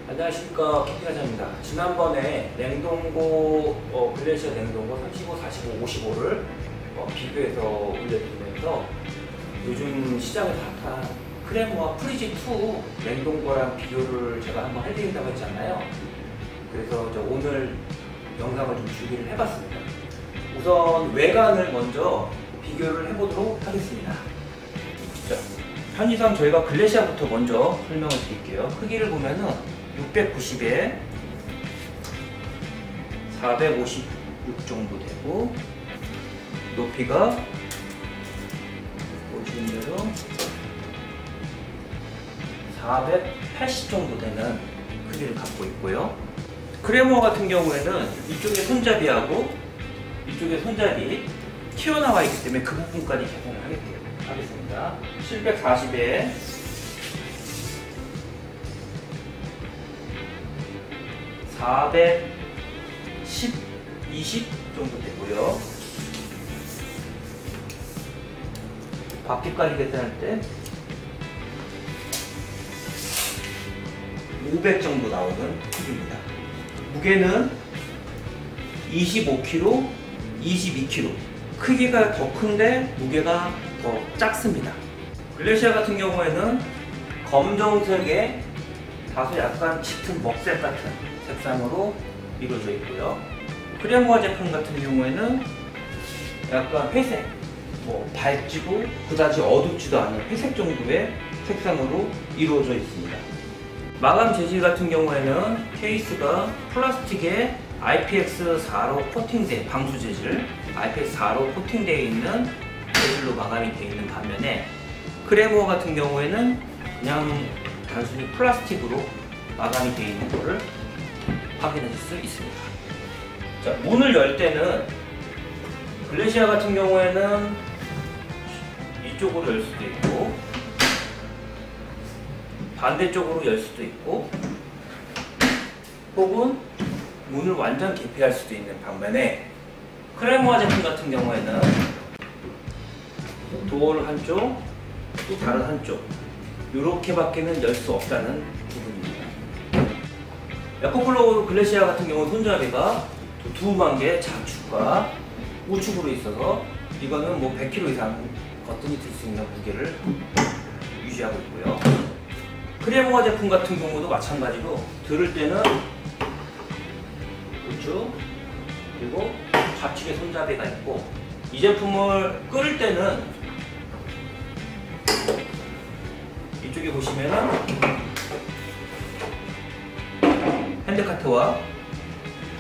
안녕하십니까, 캠핑하자입니다. 지난번에 냉동고, 글래시아 냉동고 35, 45, 55를 비교해서 올려드리면서 요즘 시장에 핫한 크레모와 프리지2 냉동고랑 비교를 제가 한번 해드린다고 했잖아요. 그래서 오늘 영상을 좀 준비를 해봤습니다. 우선 외관을 먼저 비교를 해보도록 하겠습니다. 자, 편의상 저희가 글래시아부터 먼저 설명을 드릴게요. 크기를 보면은 690에 456 정도 되고, 높이가 보시는 대로 480 정도 되는 크기를 갖고 있고요. 크레모 같은 경우에는 이쪽에 손잡이하고 이쪽에 손잡이 튀어나와 있기 때문에 그 부분까지 계산을 하겠습니다. 740에 410, 20 정도 되고요. 바퀴까지 계산할 때 500 정도 나오는 크기입니다. 무게는 25kg, 22kg. 크기가 더 큰데 무게가 더 작습니다. 글래시아 같은 경우에는 검정색에 다소 약간 짙은 먹색 같은 색상으로 이루어져 있고요. 크레모아 제품 같은 경우에는 약간 회색, 밝지도 그다지 어둡지도 않은 회색 정도의 색상으로 이루어져 있습니다. 마감 재질 같은 경우에는 케이스가 플라스틱에 IPX4로 코팅된 방수 재질, IPX4로 코팅되어 있는 재질로 마감이 되어 있는 반면에 크레모아 같은 경우에는 그냥 단순히 플라스틱으로 마감이 되어 있는 것을 확인하실 수 있습니다. 자, 문을 열 때는 글래시아 같은 경우에는 이쪽으로 열 수도 있고 반대쪽으로 열 수도 있고 혹은 문을 완전 개폐할 수도 있는 반면에 크레모아 제품 같은 경우에는 도어를 한쪽 또 다른 한쪽 이렇게밖에는 열 수 없다는 부분입니다. 에코플로우 글래시아 같은 경우 손잡이가 두툼한 게 좌측과 우측으로 있어서 이거는 100kg 이상 거뜬히 들 수 있는 무게를 유지하고 있고요. 크레모아 제품 같은 경우도 마찬가지로 들을 때는 우측 그리고 좌측에 손잡이가 있고, 이 제품을 끌을 때는 이쪽에 보시면은 핸드카트와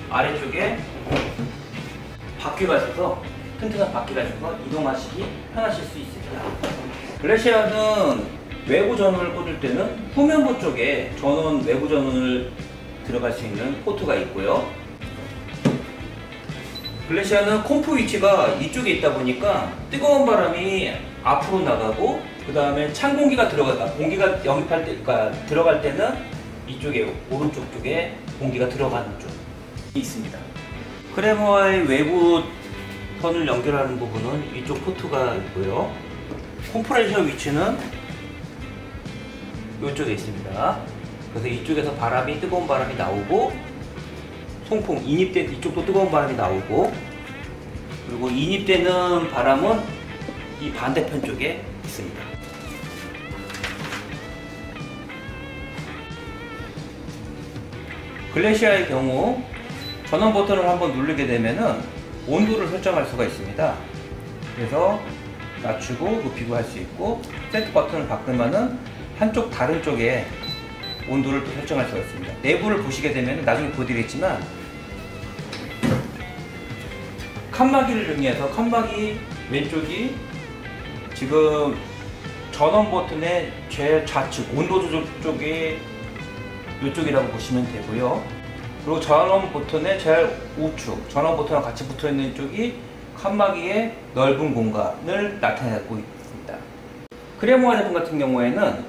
아래쪽에 바퀴가 있어서 튼튼한 바퀴가 있어서 이동하시기 편하실 수 있습니다. 글래시아는 외부 전원을 꽂을 때는 후면부 쪽에 전원, 외부 전원을 들어갈 수 있는 포트가 있고요. 글래시아는 콤프 위치가 이쪽에 있다 보니까 뜨거운 바람이 앞으로 나가고 그 다음에 찬 공기가 공기가 영입할 때, 그러니까 들어갈 때는 이쪽에 오른쪽 쪽에 공기가 들어가는 쪽이 있습니다. 크레모아의 외부 선을 연결하는 부분은 이쪽 포트가 있고요. 컴프레셔 위치는 이쪽에 있습니다. 그래서 이쪽에서 뜨거운 바람이 나오고, 송풍, 인입된 이쪽도 뜨거운 바람이 나오고, 그리고 인입되는 바람은 이 반대편 쪽에 있습니다. 글래시아의 경우 전원 버튼을 한번 누르게 되면은 온도를 설정할 수가 있습니다. 그래서 낮추고 높이고 할 수 있고, 세트 버튼을 바꾸면은 한쪽 다른 쪽에 온도를 또 설정할 수가 있습니다. 내부를 보시게 되면 나중에 보여드리겠지만 칸막이를 이용해서 칸막이 왼쪽이 지금 전원 버튼의 제일 좌측 온도 조절 쪽이 이쪽이라고 보시면 되고요. 그리고 전원 버튼의 제일 우측, 전원 버튼과 같이 붙어 있는 쪽이 칸막이의 넓은 공간을 나타내고 있습니다. 크레모아 제품 같은 경우에는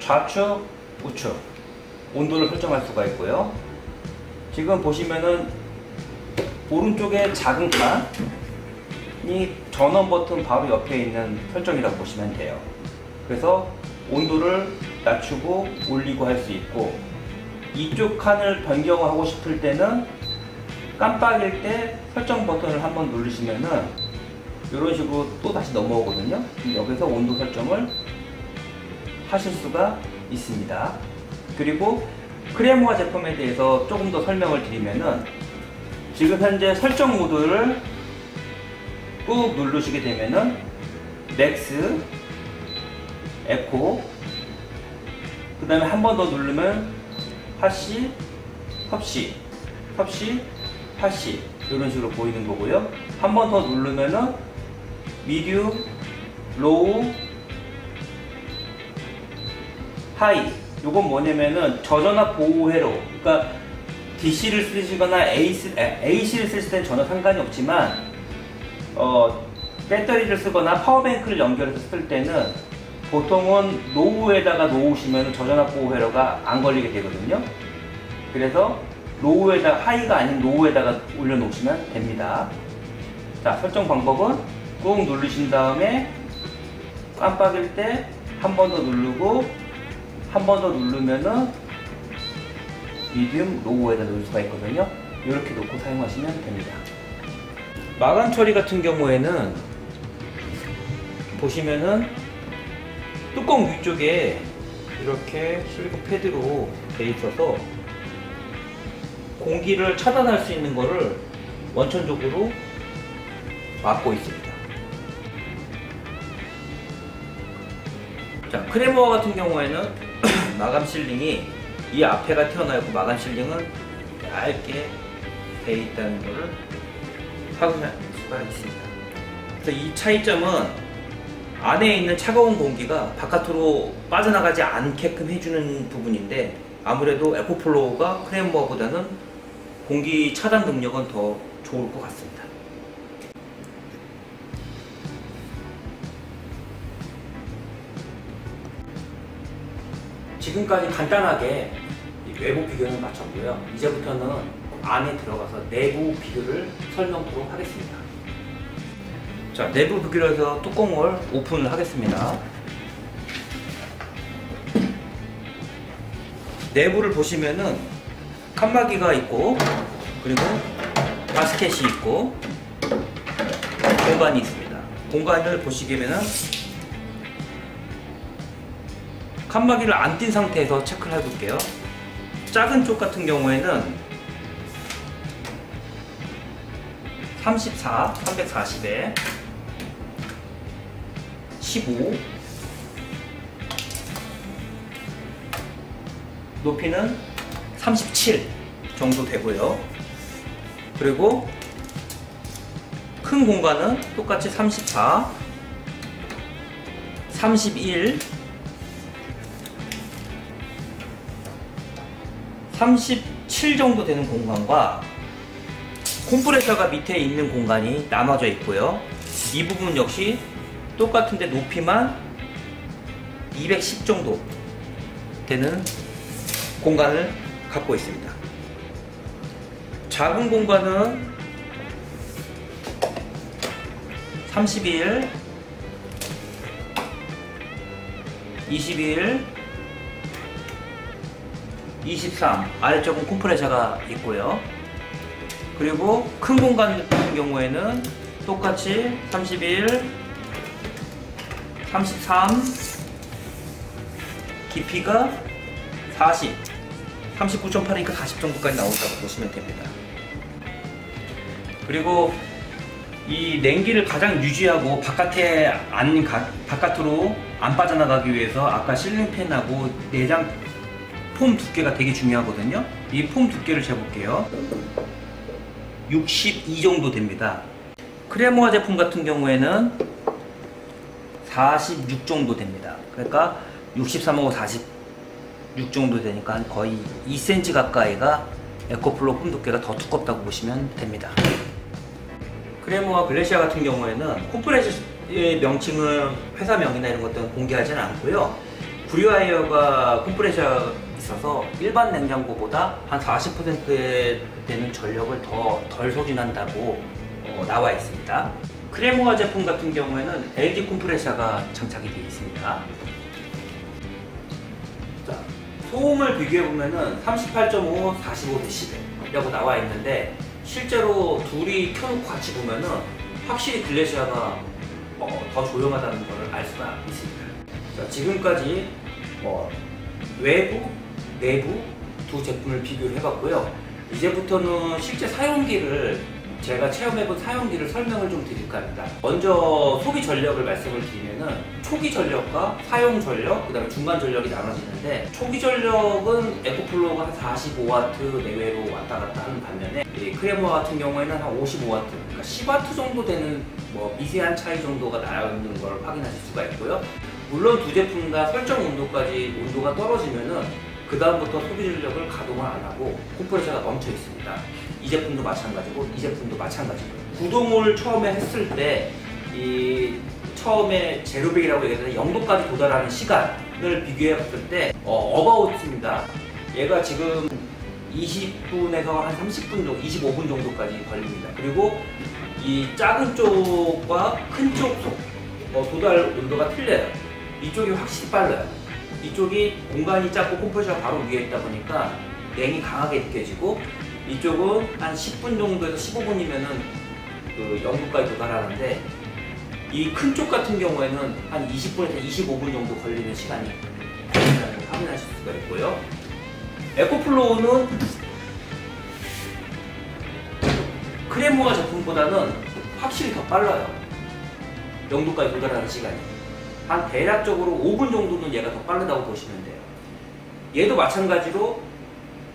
좌측, 우측 온도를 설정할 수가 있고요. 지금 보시면은 오른쪽에 작은 칸이 전원 버튼 바로 옆에 있는 설정이라고 보시면 돼요. 그래서 온도를 낮추고 올리고 할 수 있고, 이쪽 칸을 변경하고 싶을 때는 깜빡일 때 설정 버튼을 한번 누르시면은 이런 식으로 또 다시 넘어오거든요. 여기서 온도 설정을 하실 수가 있습니다. 그리고 크레모아 제품에 대해서 조금 더 설명을 드리면은 지금 현재 설정 모드를 꾹 누르시게 되면은 맥스, 에코, 그 다음에 한 번 더 누르면 핫시, 섭시, 섭시, 핫시 이런 식으로 보이는 거고요. 한 번 더 누르면은 미디움, 로우, 하이. 요건 뭐냐면은 저전압 보호 회로, 그러니까 DC를 쓰시거나 AC를 쓰실 때는 전혀 상관이 없지만 배터리를 쓰거나 파워뱅크를 연결해서 쓸 때는 보통은 로우에다가 놓으시면 저전압 보호 회로가 안 걸리게 되거든요. 그래서 로우에다가, 하이가 아닌 로우에다가 올려놓으시면 됩니다. 자, 설정 방법은 꾹 누르신 다음에 깜빡일 때 한 번 더 누르고 한 번 더 누르면은 미디움, 로우에다 놓을 수가 있거든요. 이렇게 놓고 사용하시면 됩니다. 마감 처리 같은 경우에는 보시면은 뚜껑 위쪽에 이렇게 실버 패드로 돼 있어서 공기를 차단할 수 있는 거를 원천적으로 막고 있습니다. 자, 크레모아 같은 경우에는 마감 실링이 이 앞에가 튀어나와 있고 마감 실링은 얇게 돼 있다는 것을 확인할 수가 있습니다. 그래서 이 차이점은 안에 있는 차가운 공기가 바깥으로 빠져나가지 않게끔 해주는 부분인데, 아무래도 에코플로우가 크레모아보다는 공기 차단 능력은 더 좋을 것 같습니다. 지금까지 간단하게 외부 비교는 마쳤고요. 이제부터는 안에 들어가서 내부 비교를 설명토록 하겠습니다. 자, 내부 비교를 해서 뚜껑을 오픈을 하겠습니다. 내부를 보시면은 칸막이가 있고, 그리고 바스켓이 있고, 공간이 있습니다. 공간을 보시기에는 칸막이를 안 띈 상태에서 체크를 해볼게요. 작은 쪽 같은 경우에는 34, 340에 15, 높이는 37 정도 되고요. 그리고 큰 공간은 똑같이 34, 31, 37 정도 되는 공간과 컴프레셔가 밑에 있는 공간이 나눠져 있고요. 이 부분 역시 똑같은데 높이만 210 정도 되는 공간을 갖고 있습니다. 작은 공간은 31, 21, 23 아래쪽은 컴프레셔가 있고요. 그리고 큰 공간 같은 경우에는 똑같이 31, 33, 깊이가 40, 39.8이니까 40 정도까지 나온다고 보시면 됩니다. 그리고 이 냉기를 가장 유지하고 바깥으로 안 빠져나가기 위해서 아까 실링팬하고 내장 폼 두께가 되게 중요하거든요. 이 폼 두께를 재볼게요. 62 정도 됩니다. 크레모아 제품 같은 경우에는 46 정도 됩니다. 그러니까 63하고 46 정도 되니까 거의 2cm 가까이가 에코플로우 폼 두께가 더 두껍다고 보시면 됩니다. 크레모아 글래시아 같은 경우에는 컴프레셔의 명칭은 회사명이나 이런 것들은 공개하지는 않고요. 구리와이어가 컴프레셔 있어서 일반 냉장고보다 한 40% 되는 전력을 덜 소진한다고 나와 있습니다. 크레모아 제품 같은 경우에는 LG 컴프레셔가 장착이 되어 있습니다. 자, 소음을 비교해보면은 38.5, 45dB이라고 나와 있는데 실제로 둘이 켜놓고 같이 보면은 확실히 글래시아가 더 조용하다는 것을 알 수가 있습니다. 자, 지금까지 외부, 내부 두 제품을 비교를 해봤고요. 이제부터는 실제 사용기를 제가 체험해본 사용기를 설명을 좀 드릴까 합니다. 먼저 소비 전력을 말씀을 드리면은 초기 전력과 사용 전력, 그 다음에 중간 전력이 나눠지는데 초기 전력은 에코플로우가 한 45W 내외로 왔다 갔다 하는 반면에 이 크레모아 같은 경우에는 한 55W, 그러니까 10W 정도 되는 미세한 차이 정도가 나오는 걸 확인하실 수가 있고요. 물론 두 제품 다 설정 온도까지 온도가 떨어지면은 그 다음부터 소비 전력을 가동을 안 하고 컴프레셔가 멈춰 있습니다. 이 제품도 마찬가지고 이 제품도 마찬가지고요. 구동을 처음에 했을 때 처음에 제로백이라고 얘기하는 0도까지 도달하는 시간을 비교해 봤을 때 어바웃입니다. 얘가 지금 20분에서 한 30분 정도, 25분 정도까지 걸립니다. 그리고 이 작은 쪽과 큰 쪽 도달 온도가 틀려요. 이쪽이 확실히 빨라요. 이쪽이 공간이 작고 컴프레셔가 바로 위에 있다 보니까 냉이 강하게 느껴지고 이쪽은 한 10분 정도에서 15분이면은 그 0도까지 도달하는데 이 큰 쪽 같은 경우에는 한 20분에서 25분 정도 걸리는 시간이 걸린다는 걸 확인하실 수가 있고요. 에코플로우는 크레모아 제품보다는 확실히 더 빨라요. 0도까지 도달하는 시간이. 한 대략적으로 5분 정도는 얘가 더 빠르다고 보시면 돼요. 얘도 마찬가지로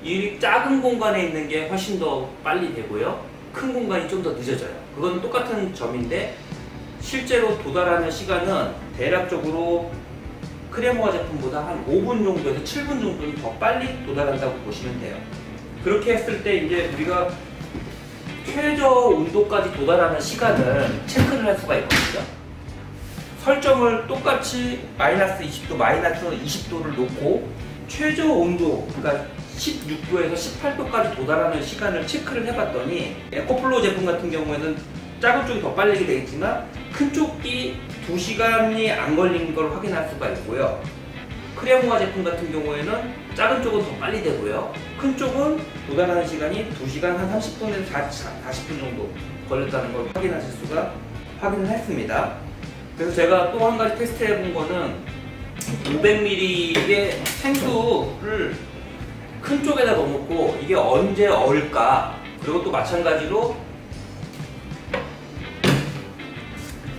이 작은 공간에 있는 게 훨씬 더 빨리 되고요. 큰 공간이 좀 더 늦어져요. 그건 똑같은 점인데 실제로 도달하는 시간은 대략적으로 크레모아 제품보다 한 5분 정도에서 7분 정도는 더 빨리 도달한다고 보시면 돼요. 그렇게 했을 때 이제 우리가 최저 온도까지 도달하는 시간을 체크를 할 수가 있거든요. 설정을 똑같이 마이너스 20도, 마이너스 20도를 놓고 최저 온도, 그러니까 16도에서 18도까지 도달하는 시간을 체크를 해봤더니 에코플로우 제품 같은 경우에는 작은 쪽이 더 빨리게 되겠지만 큰 쪽이 2시간이 안 걸린 걸 확인할 수가 있고요. 크레모아 제품 같은 경우에는 작은 쪽은 더 빨리 되고요. 큰 쪽은 도달하는 시간이 2시간 한 30분에서 40분 정도 걸렸다는 걸 확인을 했습니다. 그래서 제가 또 한 가지 테스트 해본 거는 500ml의 생수를 큰 쪽에다 넣어놓고 이게 언제 얼까, 그리고 또 마찬가지로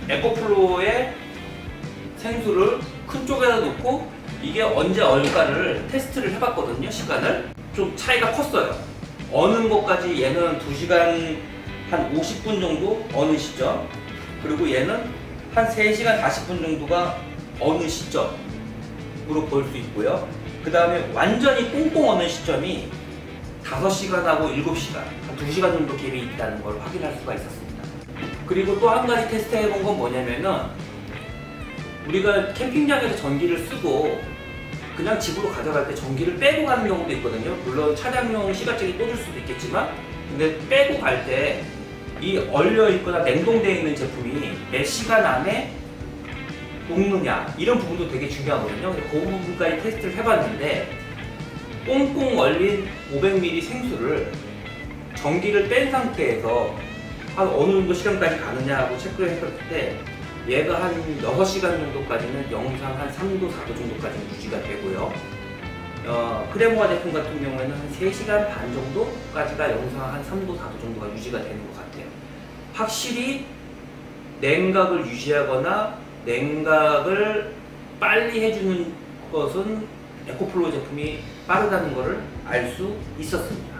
에코플로우의 생수를 큰 쪽에다 놓고 이게 언제 얼까를 테스트를 해봤거든요. 시간을 좀 차이가 컸어요. 어는 것까지 얘는 2시간 한 50분 정도 어는 시점, 그리고 얘는 한 3시간 40분 정도가 어느 시점으로 볼 수 있고요. 그 다음에 완전히 꽁꽁 어는 시점이 5시간하고 7시간, 한 2시간 정도 갭이 있다는 걸 확인할 수가 있었습니다. 그리고 또 한 가지 테스트 해본 건 뭐냐면은 우리가 캠핑장에서 전기를 쓰고 그냥 집으로 가져갈 때 전기를 빼고 가는 경우도 있거든요. 물론 차량용 시가잭이 꽂을 수도 있겠지만, 근데 빼고 갈 때 이 얼려 있거나 냉동되어 있는 제품이 몇 시간 안에 녹느냐, 이런 부분도 되게 중요하거든요. 그 부분까지 테스트를 해봤는데 꽁꽁 얼린 500ml 생수를 전기를 뺀 상태에서 한 어느 정도 시간까지 가느냐 하고 체크를 했을 때 얘가 한 6시간 정도까지는 영상 한 3도, 4도 정도까지 유지가 되고요. 크레모아 제품 같은 경우에는 한 3시간 반 정도까지가 영상 한 3도, 4도 정도가 유지가 되는 것 같아요. 확실히 냉각을 유지하거나 냉각을 빨리 해주는 것은 에코플로우 제품이 빠르다는 것을 알 수 있었습니다.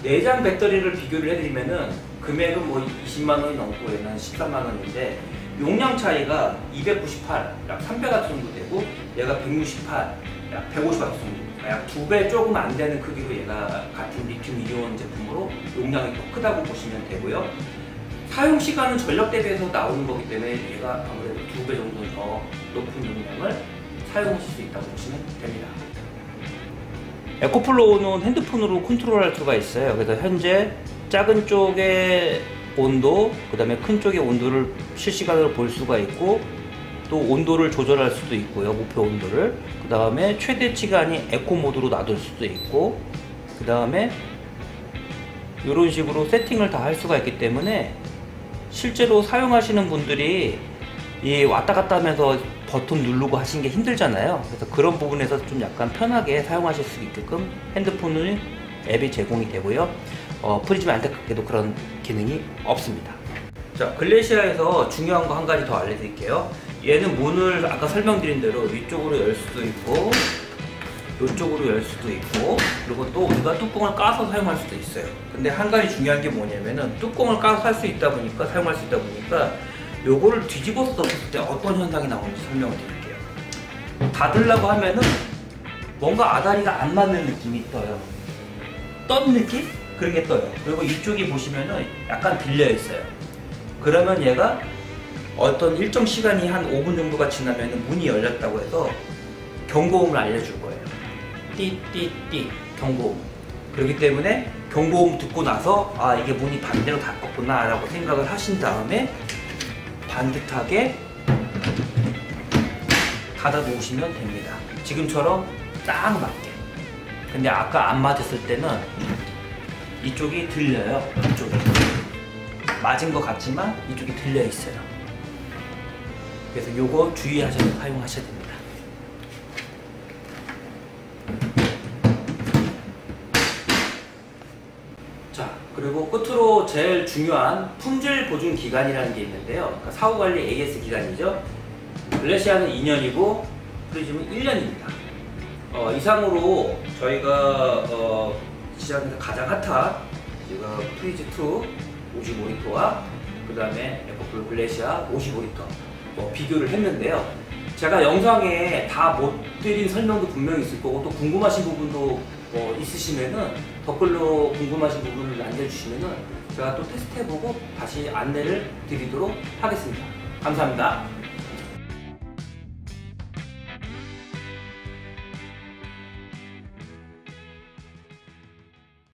내장 배터리를 비교를 해드리면은 금액은 뭐 20만원이 넘고 얘는 13만원인데 용량 차이가 298, 약 300W 정도 되고 얘가 168, 약 150W 정도, 약 2배 조금 안 되는 크기로 얘가 같은 리튬 이온 제품으로 용량이 더 크다고 보시면 되고요. 사용 시간은 전력 대비해서 나오는 거기 때문에 얘가 아무래도 2배 정도 더 높은 용량을 사용하실 수 있다고 보시면 됩니다. 에코플로우는 핸드폰으로 컨트롤할 수가 있어요. 그래서 현재 작은 쪽의 온도, 그 다음에 큰 쪽의 온도를 실시간으로 볼 수가 있고, 또 온도를 조절할 수도 있고요. 목표 온도를. 그 다음에 최대치가 아닌 에코 모드로 놔둘 수도 있고, 그 다음에 이런 식으로 세팅을 다 할 수가 있기 때문에 실제로 사용하시는 분들이 이 왔다 갔다 하면서 버튼 누르고 하시는 게 힘들잖아요. 그래서 그런 부분에서 좀 약간 편하게 사용하실 수 있게끔 핸드폰을 앱이 제공이 되고요. 프리즘에 안타깝게도 그런 기능이 없습니다. 자, 글래시아에서 중요한 거 한 가지 더 알려드릴게요. 얘는 문을 아까 설명드린 대로 위쪽으로 열 수도 있고 이쪽으로 열 수도 있고, 그리고 또 우리가 뚜껑을 까서 사용할 수도 있어요. 근데 한 가지 중요한 게 뭐냐면은 뚜껑을 까서 할 수 있다 보니까, 사용할 수 있다 보니까 요거를 뒤집어서 덮었을 때 어떤 현상이 나오는지 설명을 드릴게요. 닫으려고 하면은 뭔가 아다리가 안 맞는 느낌이 떠요. 떤 느낌? 그런 게 떠요. 그리고 이쪽이 보시면은 약간 빌려 있어요. 그러면 얘가 어떤 일정 시간이 한 5분 정도가 지나면은 문이 열렸다고 해서 경고음을 알려줄 거예요. 띠띠띠 경고음. 그렇기 때문에 경고음 듣고 나서 아, 이게 문이 반대로 닫혔구나 라고 생각을 하신 다음에 반듯하게 닫아 놓으시면 됩니다. 지금처럼 딱 맞게. 근데 아까 안 맞았을 때는 이쪽이 들려요. 이쪽이 맞은 것 같지만 이쪽이 들려 있어요. 그래서 요거 주의하셔서 사용하셔야 됩니다. 자, 그리고 끝으로 제일 중요한 품질 보증 기간이라는 게 있는데요. 그러니까 사후관리 AS 기간이죠. 글래시아는 2년이고 프리즘은 1년입니다. 이상으로 저희가 시장에서 가장 핫한 프리즈2 55리터와 그 다음에 에코플로 글래시아 55리터 비교를 했는데요. 제가 영상에 다 못 드린 설명도 분명히 있을 거고, 또 궁금하신 부분도 있으시면은 댓글로 궁금하신 부분을 남겨주시면은 제가 또 테스트해보고 다시 안내를 드리도록 하겠습니다. 감사합니다.